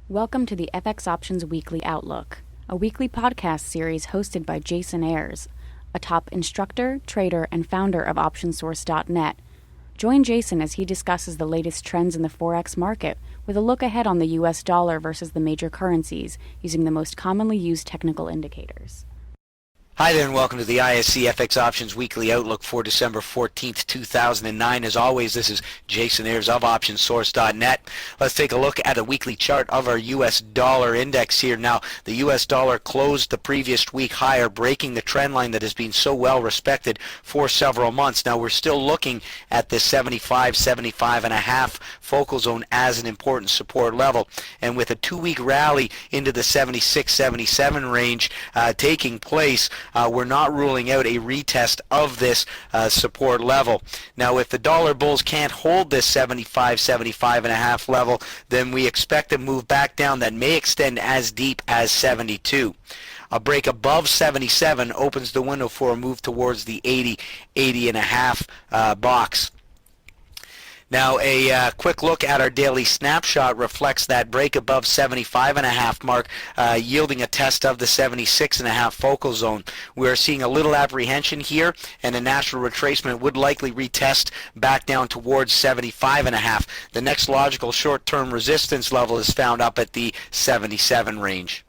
Welcome to the FX Options Weekly Outlook, a weekly podcast series hosted by Jason Ayres, a top instructor, trader, and founder of OptionSource.net. Join Jason as he discusses the latest trends in the Forex market with a look ahead on the US dollar versus the major currencies using the most commonly used technical indicators. Hi there and welcome to the ISC FX Options Weekly Outlook for December 14th, 2009. As always, this is Jason Ayres of OptionSource.net. Let's take a look at a weekly chart of our US dollar index here. Now, the US dollar closed the previous week higher, breaking the trend line that has been so well respected for several months. Now, we're still looking at this 75.5 focal zone as an important support level. And with a two-week rally into the 76.77 range taking place, we're not ruling out a retest of this support level. Now, if the dollar bulls can't hold this 75.5 level, then we expect a move back down that may extend as deep as 72. A break above 77 opens the window for a move towards the 80.5 box. Now, a quick look at our daily snapshot reflects that break above 75.5 mark, yielding a test of the 76.5 focal zone. We are seeing a little apprehension here, and a natural retracement would likely retest back down towards 75.5. The next logical short-term resistance level is found up at the 77 range.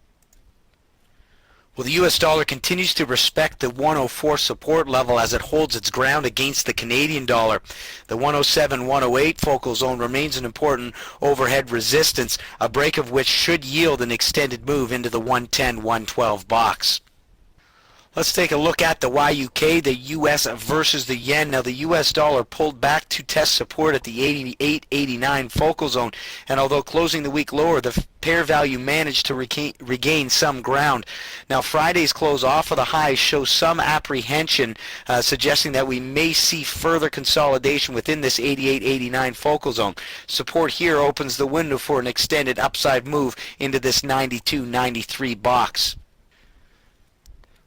Well, the U.S. dollar continues to respect the 104 support level as it holds its ground against the Canadian dollar. The 107-108 focal zone remains an important overhead resistance, a break of which should yield an extended move into the 110-112 box. Let's take a look at the YUK, the US versus the yen. Now, the US dollar pulled back to test support at the 88.89 focal zone, and although closing the week lower, the pair value managed to regain some ground. Now, Friday's close off of the highs shows some apprehension, suggesting that we may see further consolidation within this 88.89 focal zone. Support here opens the window for an extended upside move into this 92.93 box.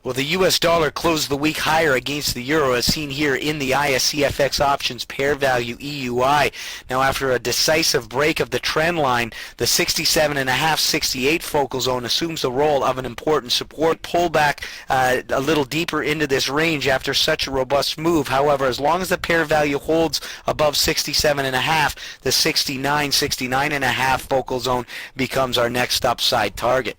Well, the U.S. dollar closed the week higher against the euro, as seen here in the ISC FX options pair value EUI. Now, after a decisive break of the trend line, the 67.5-68 focal zone assumes the role of an important support pullback a little deeper into this range after such a robust move. However, as long as the pair value holds above 67.5, the 69.5 focal zone becomes our next upside target.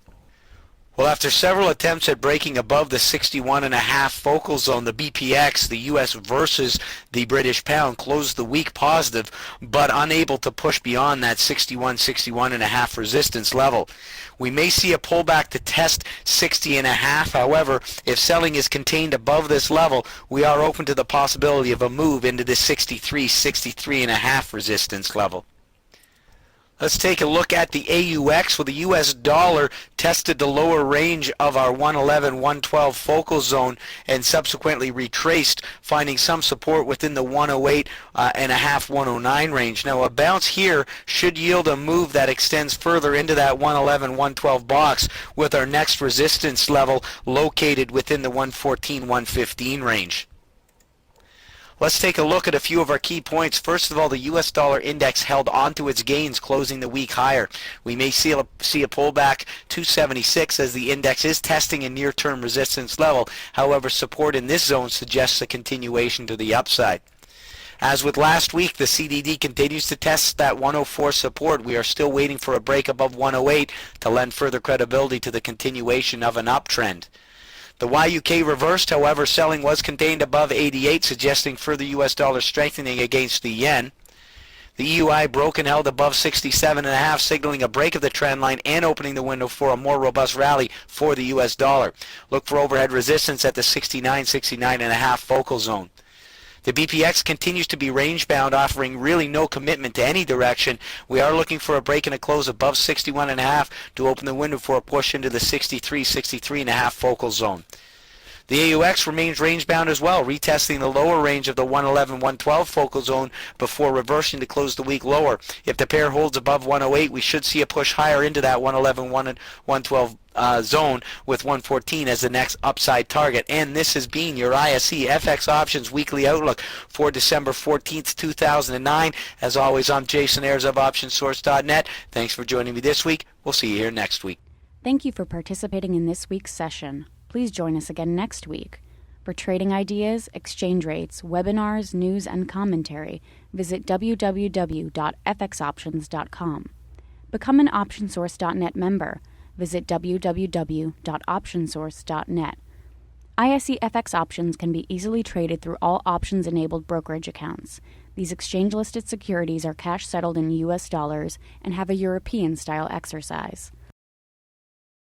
Well, after several attempts at breaking above the 61.5 focal zone, the BPX, the US versus the British pound, closed the week positive, but unable to push beyond that 61.5 resistance level. We may see a pullback to test 60.5. However, if selling is contained above this level, we are open to the possibility of a move into the 63.5 resistance level. Let's take a look at the AUX. Well, the U.S. dollar tested the lower range of our 111-112 focal zone and subsequently retraced, finding some support within the 108.5-109 range. Now, a bounce here should yield a move that extends further into that 111-112 box, with our next resistance level located within the 114-115 range. Let's take a look at a few of our key points. First of all, the U.S. dollar index held onto its gains, closing the week higher. We may see a pullback to 76 as the index is testing a near-term resistance level. However, support in this zone suggests a continuation to the upside. As with last week, the CDD continues to test that 104 support. We are still waiting for a break above 108 to lend further credibility to the continuation of an uptrend. The YUK reversed, however, selling was contained above 88, suggesting further U.S. dollar strengthening against the yen. The EUI broke and held above 67.5, signaling a break of the trend line and opening the window for a more robust rally for the U.S. dollar. Look for overhead resistance at the 69.5 focal zone. The BPX continues to be range-bound, offering really no commitment to any direction. We are looking for a break and a close above 61.5 to open the window for a push into the 63.5 focal zone. The AUX remains range-bound as well, retesting the lower range of the 111-112 focal zone before reversing to close the week lower. If the pair holds above 108, we should see a push higher into that 111-112 zone with 114 as the next upside target. And this has been your ISE FX Options Weekly Outlook for December 14th, 2009. As always, I'm Jason Ayres of OptionSource.net. Thanks for joining me this week. We'll see you here next week. Thank you for participating in this week's session. Please join us again next week. For trading ideas, exchange rates, webinars, news, and commentary, visit www.fxoptions.com. Become an OptionSource.net member. Visit www.optionsource.net. ISE FX options can be easily traded through all options-enabled brokerage accounts. These exchange-listed securities are cash-settled in U.S. dollars and have a European-style exercise.